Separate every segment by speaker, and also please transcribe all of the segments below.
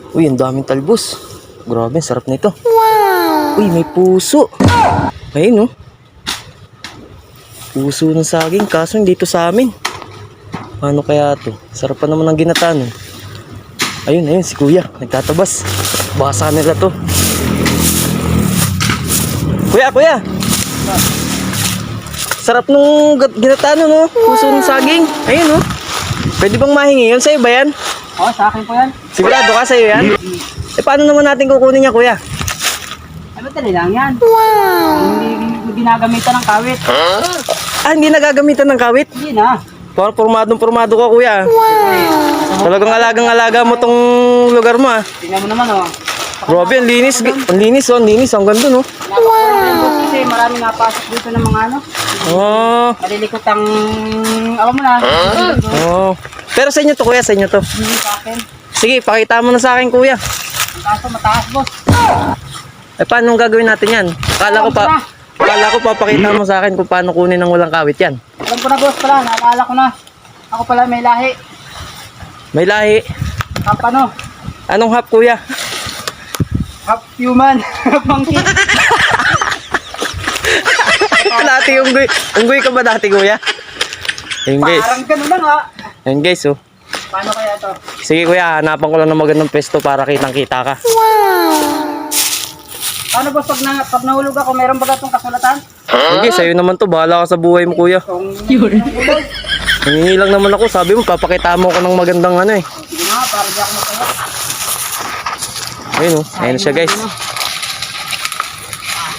Speaker 1: Uy, ang daming talbos. Grabe, sarap nito. Wow! Uy, may puso. Ayun, oh. Puso ng saging, kaso hindi to sa amin. Ano kaya to? Sarap pa naman ang ginataan, oh. Ayun, si kuya. Nagtatabas. Baka sa kanila to. Kuya! Sarap nung ginataan, no? Puso ng saging. Ayun, oh. Pwede bang mahingi yun? Sa'yo ba yan?
Speaker 2: Oo, sa akin po yan.
Speaker 1: Sigurado ka sa'yo yan? Eh, paano naman natin kukunin niya, kuya?
Speaker 2: Ano tali lang yan? Wow! Hindi ginagamitan ng kawit.
Speaker 1: Ah, hindi nagagamitan ng kawit?
Speaker 2: Hindi na.
Speaker 1: Parang pormadong-pormado ka, kuya. Wow! Talagang alagang-alaga mo tong lugar mo, ah.
Speaker 2: Tingnan mo naman, oh.
Speaker 1: Grabe, ang linis. Ang linis, oh. Ang linis. Ang ganda, no?
Speaker 2: Wow! Kasi maraming napasok dito ng mga ano.
Speaker 1: Oh.
Speaker 2: Malilikot ang... Alam mo na.
Speaker 1: Oh. Pero sa inyo to, kuya. Sa inyo to.
Speaker 2: Hindi sa akin.
Speaker 1: Sige, pakita mo na sa akin, kuya.
Speaker 2: Ang kaso mataas, boss.
Speaker 1: Eh, paano gagawin natin yan? Akala ko papakita mo sa akin kung paano kunin ng walang kawit yan.
Speaker 2: Alam ko na, boss, pala. Naalala ko na. Ako pala may lahi.
Speaker 1: May lahi.
Speaker 2: Half ano?
Speaker 1: Anong hap, kuya?
Speaker 2: Half human. Half monkey.
Speaker 1: Dati unggoy ka ba dati, kuya? Ayun, guys.
Speaker 2: Parang gano'n lang, ha?
Speaker 1: Ayun, guys, oh.
Speaker 2: Paano kaya to?
Speaker 1: Sige, kuya, hanapan ko lang ng magandang pesto para kitang-kita ka.
Speaker 2: Paano, boss, pag nahulog ako, meron ba itong kasulatan?
Speaker 1: Okay, sa'yo naman to. Bahala ka sa buhay mo, kuya. Nangingi lang naman ako. Sabi mo, papakita mo ko ng magandang ano, eh.
Speaker 2: Sige nga, para di ako matawa.
Speaker 1: Ayun, oh. Ayun na siya, guys.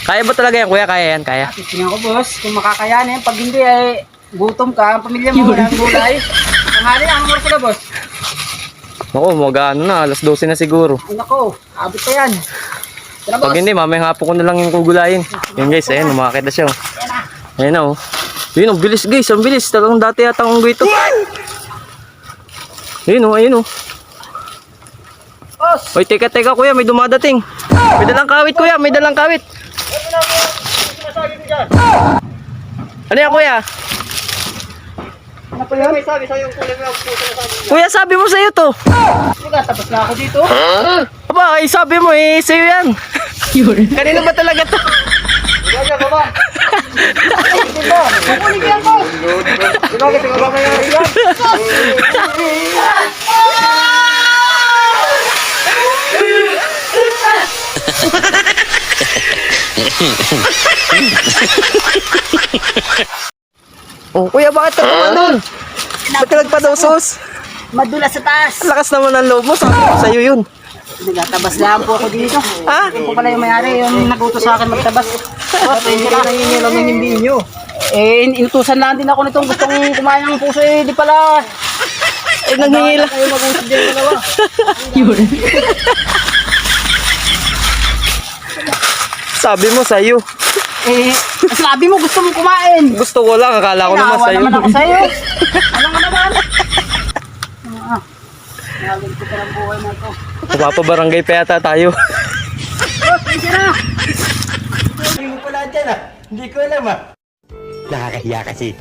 Speaker 1: Kaya ba talaga yan, kuya? Kaya yan, kaya.
Speaker 2: Tingnan ko, boss, kung makakayanin. Pag hindi, ay gutom ka, ang pamilya mo, walang gulay. Ang hali, ang oras na, boss.
Speaker 1: Naku, mag-ano na. Alas 12 na siguro.
Speaker 2: Ay, nako, abot pa yan. Tara, boss.
Speaker 1: Pag hindi, mamayang hapon ko na lang yung kugulayin. Yun, guys. Ayun, umakit na siya, oh. Ayun na, oh. Ayun, ang bilis, guys. Ang bilis. Talagang dati yata ang unggoy ito. Ayun, oh. Ayun, oh.
Speaker 2: Boss!
Speaker 1: Hoy, teka, kuya. May dumadating. May dalang kawit, kuya. May dalang kawit. Ano yan, kuya?
Speaker 2: Ano po yun? May sabi sa'yo yung kulay mo.
Speaker 1: Kuya, sabi mo sa'yo to.
Speaker 2: Tapos na ako dito.
Speaker 1: Aba, ay sabi mo eh, sa'yo yan. Kanino ba talaga to?
Speaker 2: Gagawin ka ba? Kukunin ko yan, boss! Ginagawin ka ba kaya yan?
Speaker 1: Oh, kuya, bakit ka tumadon? Ba't ka nagpadosos?
Speaker 2: Madulas sa taas.
Speaker 1: Lakas naman ang loob mo, sabi mo sa'yo yun.
Speaker 2: Nagtabas lang po ako dito.
Speaker 1: Ha?
Speaker 2: Ako pala yung mayari, yung nag-utos sa akin magtabas. Hindi na nangingi lang ng hindi nyo. Eh, inutusan lang din ako nitong gustong kumain ng puso eh, di pala.
Speaker 1: Eh, nanghihila.
Speaker 2: Kayo mag-utos din dalawa.
Speaker 1: Sabi mo sa'yo.
Speaker 2: Eh, sabi mo gusto mong kumain.
Speaker 1: Gusto ko lang, akala ko naman
Speaker 2: Naawa
Speaker 1: sa'yo.
Speaker 2: naman ako sa'yo. Ano nga naman? Nalagyan ko pa ng buhay na ito.
Speaker 1: Papabarangay pa yata tayo.
Speaker 2: Boss, thank you na.
Speaker 3: Hindi mo pala dyan ah. Hindi ko alam ah. Nakakahiya kasi.